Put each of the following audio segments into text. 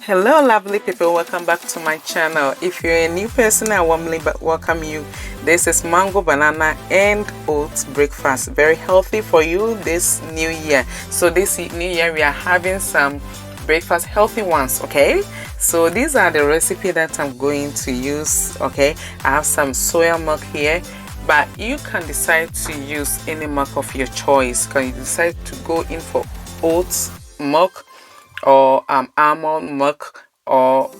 Hello lovely people, welcome back to my channel. If you're a new person, I warmly welcome you. This is mango, banana and oats breakfast, very healthy for you this new year. So this new year we are having some breakfast healthy ones. Okay, so these are the recipe that I'm going to use. Okay, I have some soya milk here, but you can decide to use any milk of your choice. Can you decide to go in for oats milk or almond milk or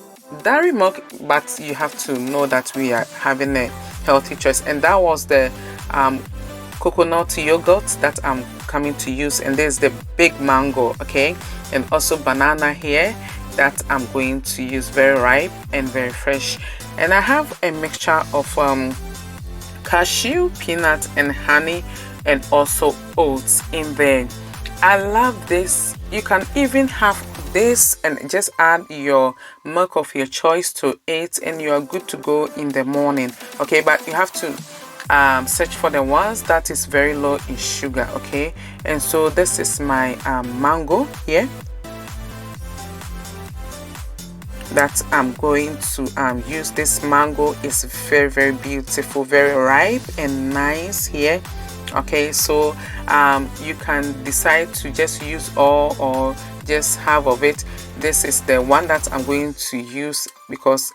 dairy milk, but you have to know that we are having a healthy choice. And that was the coconut yogurt that I'm coming to use, and there's the big mango. Okay, and also banana here that I'm going to use, very ripe and very fresh. And I have a mixture of cashew, peanut and honey, and also oats in there. I love this. You can even have this and just add your milk of your choice to it, and you are good to go in the morning. Okay, but you have to search for the ones that is very low in sugar. Okay, and so this is my mango here that I'm going to use. This mango is very beautiful, very ripe and nice here. Okay, so you can decide to just use all or just half of it. This is the one that I'm going to use because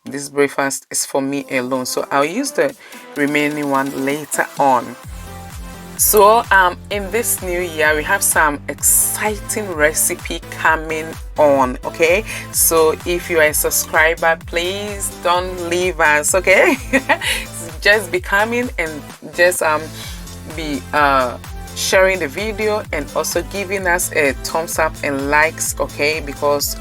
this breakfast is for me alone, so I'll use the remaining one later on. So in this new year we have some exciting recipe coming on. Okay, so if you are a subscriber, please don't leave us. Okay, just be coming and just be sharing the video and also giving us a thumbs up and likes. Okay, because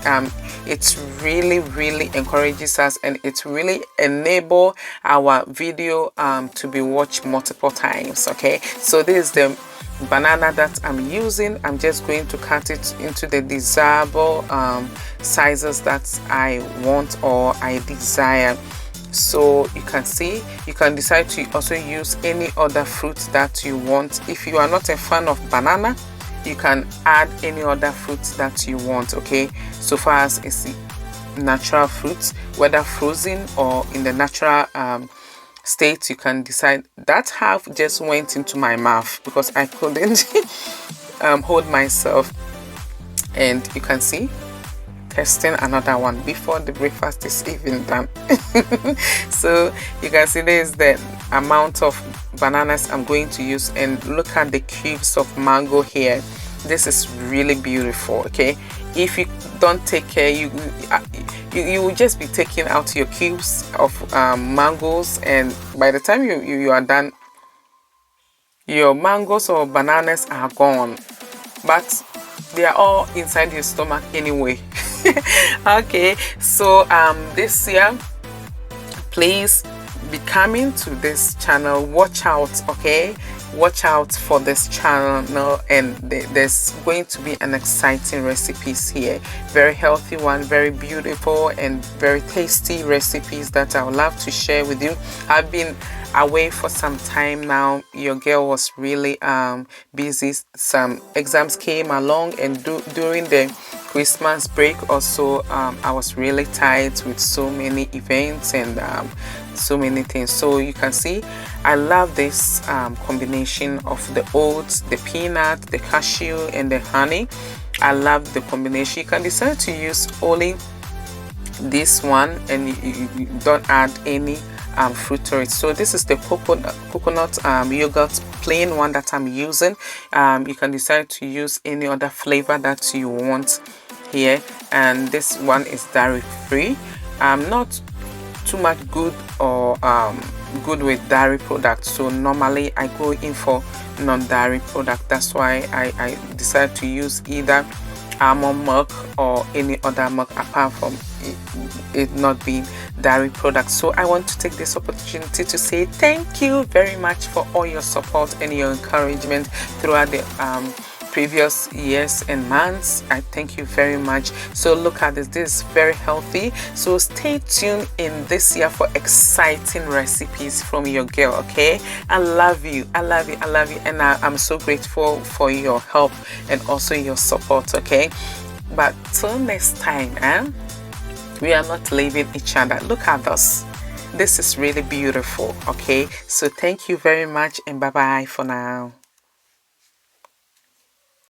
it really encourages us and it really enable our video to be watched multiple times. Okay, so this is the banana that I'm using. I'm just going to cut it into the desirable sizes that I want or I desire. So you can see, you can decide to also use any other fruit that you want. If you are not a fan of banana, you can add any other fruit that you want. Okay, so far as it's natural fruits, whether frozen or in the natural state, you can decide. That half just went into my mouth because I couldn't hold myself, and you can see testing another one before the breakfast is even done. So you can see there's the amount of bananas I'm going to use, and look at the cubes of mango here. This is really beautiful. Okay, if you don't take care, you will just be taking out your cubes of mangoes, and by the time you are done, your mangoes or bananas are gone, but they are all inside your stomach anyway. Okay, so this year please be coming to this channel. Watch out. Okay, watch out for this channel, and there's going to be an exciting recipes here, very healthy one, very beautiful and very tasty recipes that I would love to share with you. I've been away for some time now. Your girl was really busy. Some exams came along, and during the Christmas break also I was really tight with so many events and so many things. So you can see I love this combination of the oats, the peanut, the cashew and the honey. I love the combination. You can decide to use only this one, and you don't add any fruit to it. So this is the coconut yogurt plain one that I'm using. You can decide to use any other flavor that you want here, and this one is dairy free. Not too much good or good with dairy products, so normally I go in for non-dairy product. That's why I decided to use either almond milk or any other milk apart from it not being dairy products. So I want to take this opportunity to say thank you very much for all your support and your encouragement throughout the previous years and months. I thank you very much. So look at this. This is very healthy. So stay tuned in this year for exciting recipes from your girl. Okay, I love you. I love you. I love you. And I'm so grateful for your help and also your support. Okay, But till next time, we are not leaving each other. Look at this. This is really beautiful. Okay, so thank you very much, and bye bye for now.